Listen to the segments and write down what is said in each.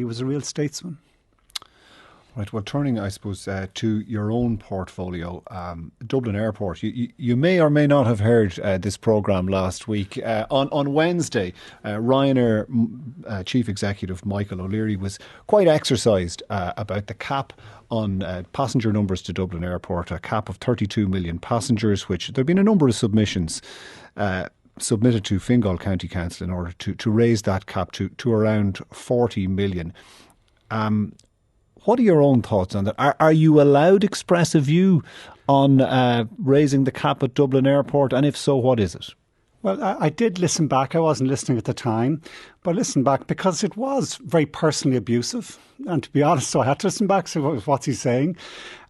He was a real statesman. Right, well, turning, I suppose, to your own portfolio, Dublin Airport, you may or may not have heard this programme last week. On Wednesday, Ryanair Chief Executive Michael O'Leary was quite exercised about the cap on passenger numbers to Dublin Airport, a cap of 32 million passengers, which there have been a number of submissions submitted to Fingal County Council in order to raise that cap to around 40 million. What are your own thoughts on that? Are you allowed to express a view on raising the cap at Dublin Airport? And if so, what is it? Well, I did listen back. I wasn't listening at the time, but listen back because it was very personally abusive. And to be honest, so I had to listen back to what's he saying.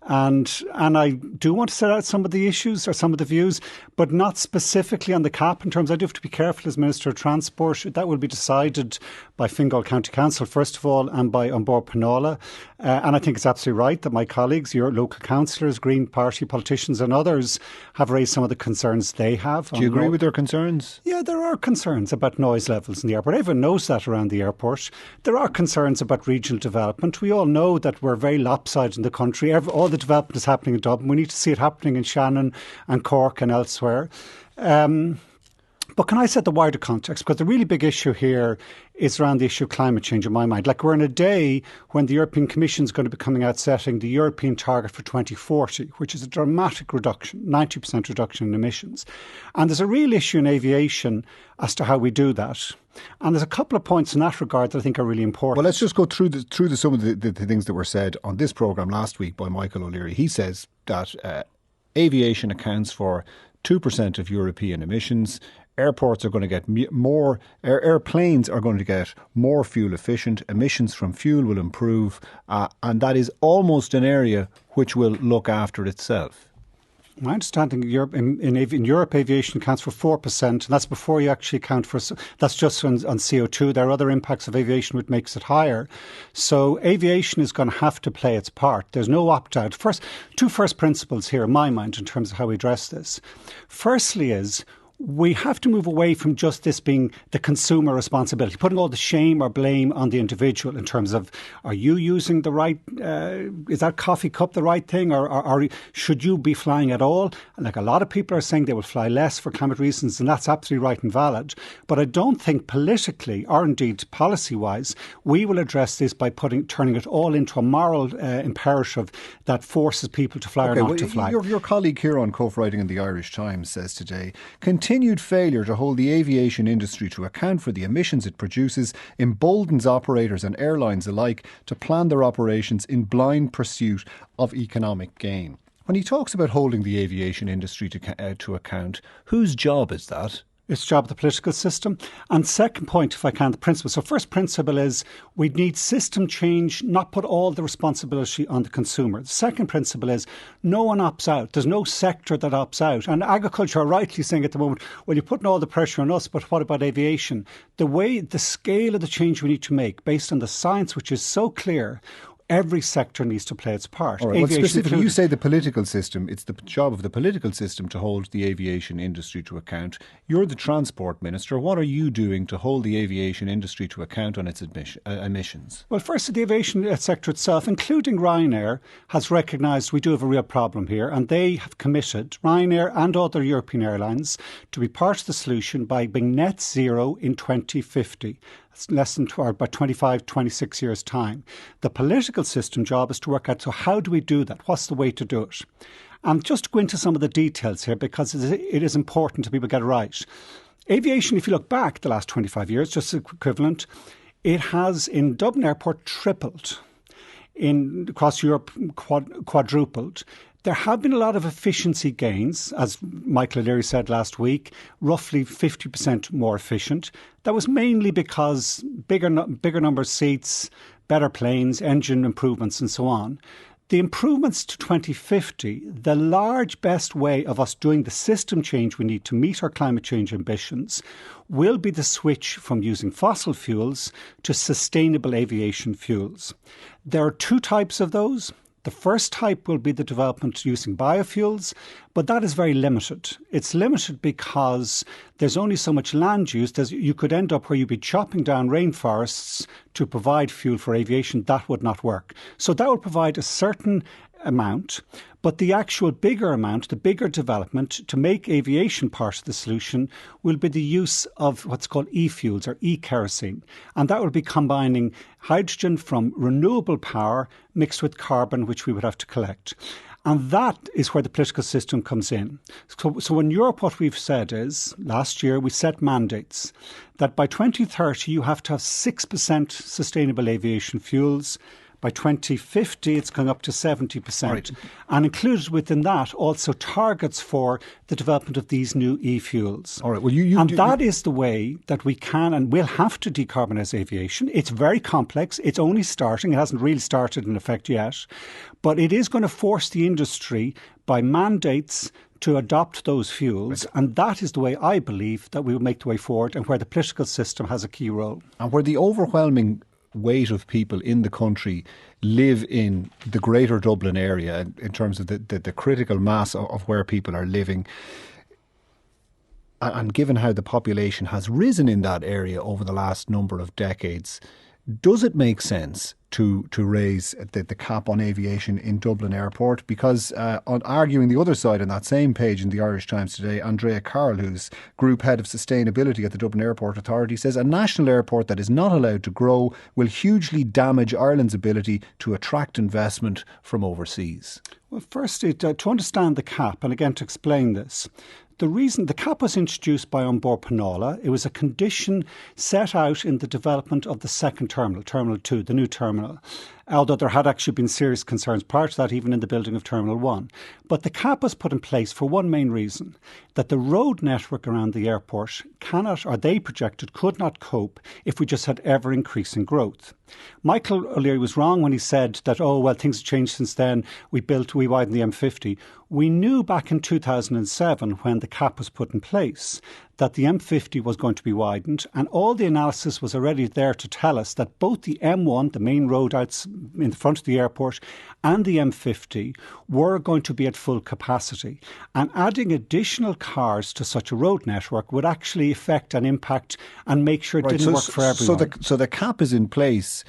And I do want to set out some of the issues or some of the views, but not specifically on the cap. In terms, I do have to be careful as Minister of Transport. That will be decided by Fingal County Council, first of all, and by An Bord Pleanála. And I think it's absolutely right that my colleagues, your local councillors, Green Party politicians and others have raised some of the concerns they have. Do you agree with their concerns? Yeah, there are concerns about noise levels in the airport. Everyone knows that around the airport. There are concerns about regional development. We all know that we're very lopsided in the country. All the development is happening in Dublin. We need to see it happening in Shannon and Cork and elsewhere. But can I set the wider context? Because the really big issue here is around the issue of climate change in my mind. Like, we're in a day when the European Commission is going to be coming out setting the European target for 2040, which is a dramatic reduction, 90% reduction in emissions. And there's a real issue in aviation as to how we do that. And there's a couple of points in that regard that I think are really important. Well, let's just go through some of the things that were said on this programme last week by Michael O'Leary. He says that aviation accounts for 2% of European emissions. Airports are going to get more, airplanes are going to get more fuel efficient, emissions from fuel will improve, and that is almost an area which will look after itself. My understanding in Europe, aviation accounts for 4%, and that's before you actually account for, that's just on CO2. There are other impacts of aviation which makes it higher. So aviation is going to have to play its part. There's no opt-out. Two first principles here in my mind in terms of how we address this. Firstly is, we have to move away from just this being the consumer responsibility, putting all the shame or blame on the individual in terms of, are you using the right, is that coffee cup the right thing, or should you be flying at all? And like, a lot of people are saying they will fly less for climate reasons, and that's absolutely right and valid. But I don't think politically, or indeed policy-wise, we will address this by turning it all into a moral imperative that forces people to fly or not to fly. Your colleague here on co-writing in the Irish Times says today, continued failure to hold the aviation industry to account for the emissions it produces emboldens operators and airlines alike to plan their operations in blind pursuit of economic gain. When he talks about holding the aviation industry to account, whose job is that? It's the job of the political system. And second point, if I can, the principle. So first principle is we need system change, not put all the responsibility on the consumer. The second principle is no one opts out. There's no sector that opts out. And agriculture are rightly saying at the moment, well, you're putting all the pressure on us, but what about aviation? The scale of the change we need to make based on the science, which is so clear, every sector needs to play its part. All right. Well, specifically, you say the political system. It's the job of the political system to hold the aviation industry to account. You're the Transport Minister. What are you doing to hold the aviation industry to account on its emissions? Well, first, the aviation sector itself, including Ryanair, has recognised we do have a real problem here, and they have committed, Ryanair and other European airlines, to be part of the solution by being net zero in 2050. It's less than about 25, 26 years' time. The political system job is to work out, so how do we do that? What's the way to do it? And just to go into some of the details here, because it is important that people get it right. Aviation, if you look back the last 25 years, just equivalent, it has in Dublin Airport tripled. Across Europe, quadrupled. There have been a lot of efficiency gains, as Michael O'Leary said last week, roughly 50% more efficient. That was mainly because bigger number of seats, better planes, engine improvements and so on. The improvements to 2050, the large best way of us doing the system change we need to meet our climate change ambitions will be the switch from using fossil fuels to sustainable aviation fuels. There are two types of those. The first type will be the development using biofuels, but that is very limited. It's limited because there's only so much land use. You could end up where you'd be chopping down rainforests to provide fuel for aviation. That would not work. So that would provide a certain amount, but the actual bigger amount, the bigger development to make aviation part of the solution will be the use of what's called e-fuels or e-kerosene. And that will be combining hydrogen from renewable power mixed with carbon, which we would have to collect. And that is where the political system comes in. So in Europe, what we've said is, last year we set mandates that by 2030 you have to have 6% sustainable aviation fuels. By 2050, it's going up to 70%. Right. And included within that also targets for the development of these new e-fuels. All right. Well, that is the way that we can and will have to decarbonise aviation. It's very complex. It's only starting. It hasn't really started in effect yet. But it is going to force the industry by mandates to adopt those fuels. Right. And that is the way I believe that we will make the way forward and where the political system has a key role. And where the overwhelming weight of people in the country live in the greater Dublin area in terms of the critical mass of where people are living. And given how the population has risen in that area over the last number of decades, does it make sense to raise the cap on aviation in Dublin Airport? Because on arguing the other side on that same page in the Irish Times today, Andrea Carroll, who's Group Head of Sustainability at the Dublin Airport Authority, says a national airport that is not allowed to grow will hugely damage Ireland's ability to attract investment from overseas. Well, firstly, to understand the cap, and again to explain this, the reason the cap was introduced by Onboard Penola, it was a condition set out in the development of the second terminal, Terminal 2, the new terminal, although there had actually been serious concerns prior to that, even in the building of Terminal 1. But the cap was put in place for one main reason, that the road network around the airport cannot, or they projected, could not cope if we just had ever-increasing growth. Michael O'Leary was wrong when he said that, oh, well, things have changed since then, we widened the M50. We knew back in 2007, when the cap was put in place, that the M50 was going to be widened, and all the analysis was already there to tell us that both the M1, the main road out in front of the airport, and the M50 were going to be at full capacity. And adding additional cars to such a road network would actually affect and impact and make sure it didn't work for everyone. So the cap is in place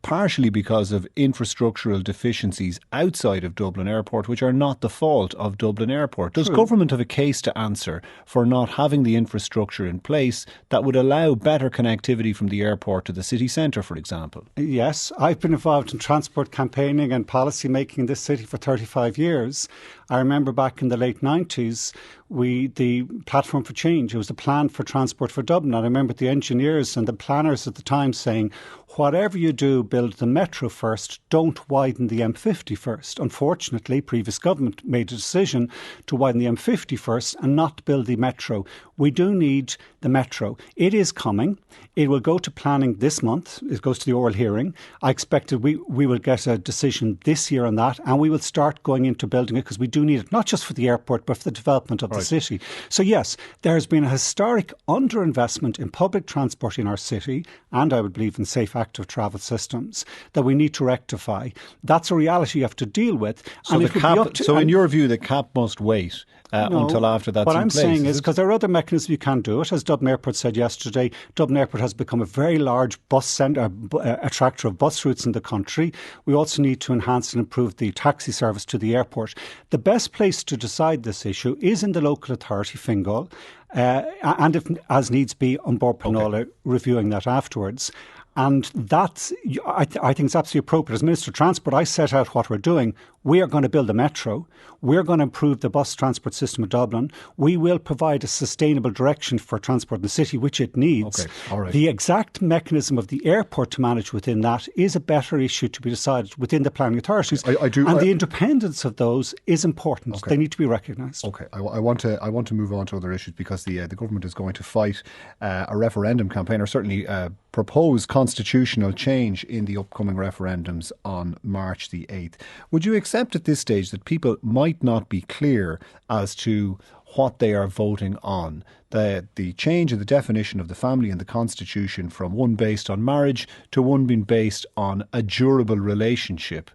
partially because of infrastructural deficiencies outside of Dublin Airport, which are not the fault of Dublin Airport. Does government have a case to answer for not having the infrastructure in place that would allow better connectivity from the airport to the city centre, for example? Yes, I've been involved in transport campaigning and policy making in this city for 35 years. I remember back in the late 90s, the Platform for Change, it was the plan for transport for Dublin. And I remember the engineers and the planners at the time saying, whatever you do, build the metro first, don't widen the M50 first. Unfortunately, previous government made a decision to widen the M50 first and not build the metro. We do need the metro. It is coming. It will go to planning this month. It goes to the oral hearing. I expect that we will get a decision this year on that, and we will start going into building it because we do need it, not just for the airport, but for the development of the city. So yes, there has been a historic underinvestment in public transport in our city, and I would believe in safe active travel systems, that we need to rectify. That's a reality you have to deal with. So, in your view, the cap must wait until after that's in place? What I'm saying is, because there are other mechanisms you can do it. As Dublin Airport said yesterday, Dublin Airport has become a very large attractor of bus routes in the country. We also need to enhance and improve the taxi service to the airport. The best place to decide this issue is in the local authority, Fingal, and if as needs be, Onboard Penola reviewing that afterwards. And that's, I think it's absolutely appropriate. As Minister of Transport, I set out what we're doing. We are going to build a metro. We're going to improve the bus transport system of Dublin. We will provide a sustainable direction for transport in the city, which it needs. Okay. All right. The exact mechanism of the airport to manage within that is a better issue to be decided within the planning authorities. The independence of those is important. Okay. They need to be recognised. Okay. I want to move on to other issues because the government is going to fight a referendum campaign, or certainly propose constitutional change in the upcoming referendums on March the 8th. Would you accept at this stage that people might not be clear as to what they are voting on? The change in the definition of the family in the Constitution from one based on marriage to one being based on a durable relationship.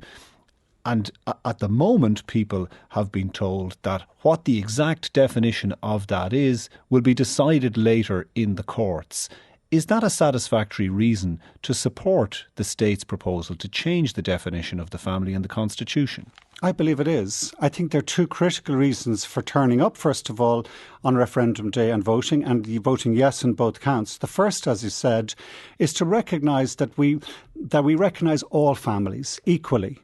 And at the moment, people have been told that what the exact definition of that is will be decided later in the courts. Is that a satisfactory reason to support the state's proposal to change the definition of the family in the Constitution? I believe it is. I think there are two critical reasons for turning up, first of all, on referendum day and voting yes in both counts. The first, as you said, is to recognise that we recognise all families equally.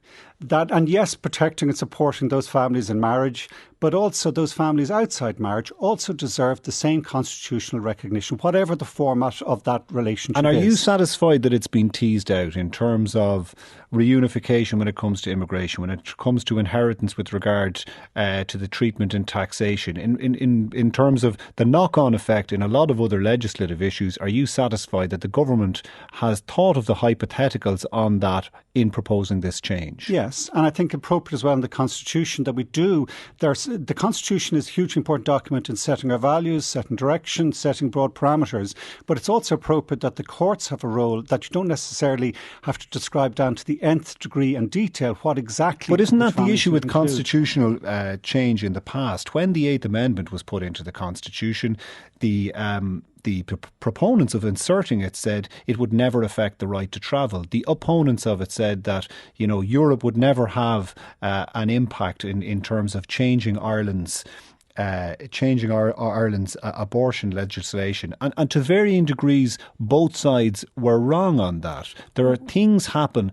And yes, protecting and supporting those families in marriage, but also those families outside marriage also deserve the same constitutional recognition, whatever the format of that relationship is. And are you satisfied that it's been teased out in terms of reunification when it comes to immigration, when it comes to inheritance with regard to the treatment and taxation, in terms of the knock-on effect in a lot of other legislative issues? Are you satisfied that the government has thought of the hypotheticals on that in proposing this change? Yes, and I think appropriate as well in the Constitution that we do. The Constitution is a hugely important document in setting our values, setting direction, setting broad parameters, but it's also appropriate that the courts have a role that you don't necessarily have to describe down to the nth degree and detail what exactly. But isn't that the issue with constitutional change in the past? When the Eighth Amendment was put into the Constitution, the proponents of inserting it said it would never affect the right to travel. The opponents of it said that, Europe would never have an impact in terms of changing Ireland's abortion legislation. And to varying degrees, both sides were wrong on that. There are things happen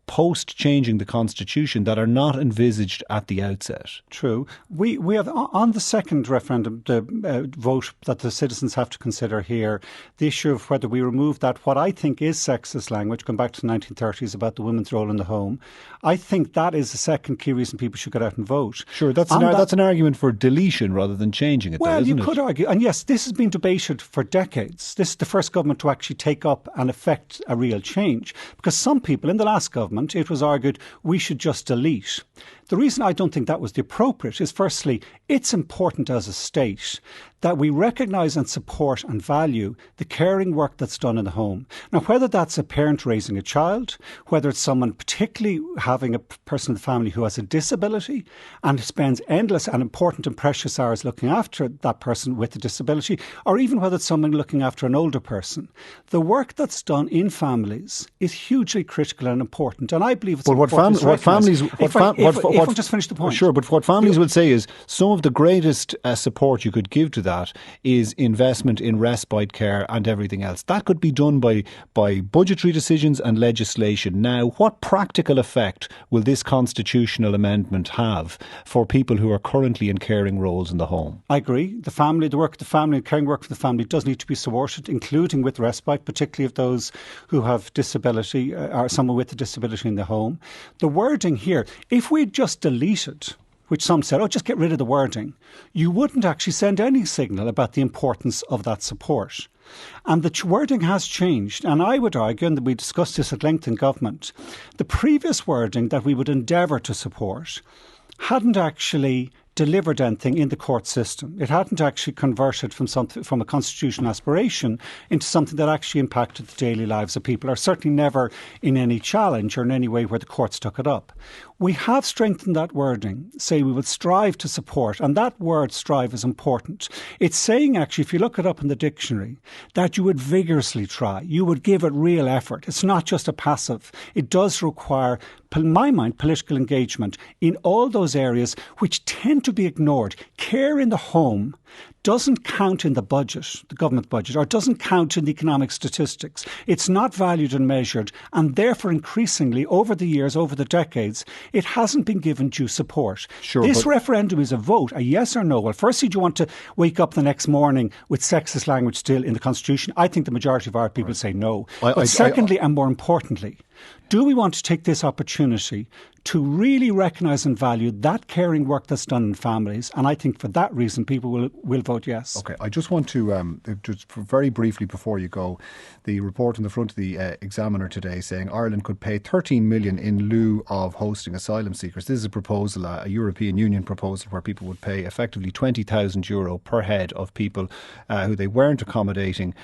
post-changing the Constitution that are not envisaged at the outset. True. We have, on the second referendum, the vote that the citizens have to consider here, the issue of whether we remove that, what I think is sexist language, going back to the 1930s about the women's role in the home. I think that is the second key reason people should get out and vote. Sure, that's an argument for deletion rather than changing it. Well, you could argue. And yes, this has been debated for decades. This is the first government to actually take up and effect a real change. Because some people in the last government, it was argued we should just delete. The reason I don't think that was the appropriate is, firstly, it's important as a state that we recognise and support and value the caring work that's done in the home. Now, whether that's a parent raising a child, whether it's someone particularly having a person in the family who has a disability and spends endless and important and precious hours looking after that person with a disability, or even whether it's someone looking after an older person, the work that's done in families is hugely critical and important. And I believe it's important. If I'll just finish the point. Sure, but what families will say is some of the greatest support you could give to that is investment in respite care and everything else. That could be done by budgetary decisions and legislation. Now, what practical effect will this constitutional amendment have for people who are currently in caring roles in the home? I agree. The work of the family, caring work for the family does need to be supported, including with respite, particularly of those who have disability or someone with a disability in the home. The wording here, if we just deleted, which some said, just get rid of the wording, you wouldn't actually send any signal about the importance of that support. And the wording has changed. And I would argue, and we discussed this at length in government, the previous wording that we would endeavour to support hadn't actually delivered anything in the court system. It hadn't actually converted from a constitutional aspiration into something that actually impacted the daily lives of people, or certainly never in any challenge or in any way where the courts took it up. We have strengthened that wording, say we would strive to support, and that word strive is important. It's saying actually, if you look it up in the dictionary, that you would vigorously try, you would give it real effort. It's not just a passive. It does require, in my mind, political engagement in all those areas which tend to be ignored. Care in the home doesn't count in the budget, the government budget, or doesn't count in the economic statistics. It's not valued and measured, and therefore increasingly over the years, over the decades, it hasn't been given due support. Sure, this referendum is a vote, a yes or no. Well, firstly, do you want to wake up the next morning with sexist language still in the Constitution? I think the majority of our people say no. But secondly, and more importantly, do we want to take this opportunity to really recognise and value that caring work that's done in families? And I think for that reason, people will vote vote yes. Okay, I just want to, just very briefly before you go, the report on the front of the Examiner today saying Ireland could pay 13 million in lieu of hosting asylum seekers. This is a proposal, a European Union proposal, where people would pay effectively €20,000 per head of people who they weren't accommodating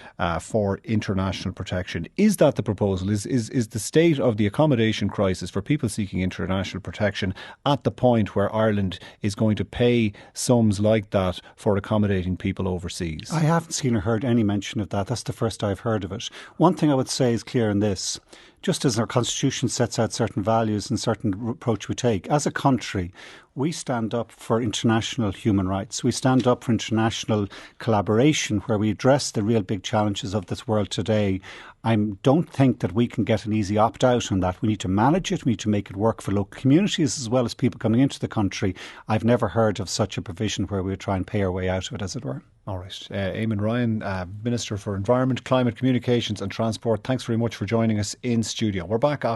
for international protection. Is that the proposal? Is the state of the accommodation crisis for people seeking international protection at the point where Ireland is going to pay sums like that for accommodating people overseas? I haven't seen or heard any mention of that. That's the first I've heard of it. One thing I would say is clear in this. Just as our constitution sets out certain values and certain approach we take, as a country, we stand up for international human rights. We stand up for international collaboration where we address the real big challenges of this world today. I don't think that we can get an easy opt-out on that. We need to manage it. We need to make it work for local communities as well as people coming into the country. I've never heard of such a provision where we would try and pay our way out of it, as it were. All right. Eamon Ryan, Minister for Environment, Climate, Communications and Transport, thanks very much for joining us in studio. We're back after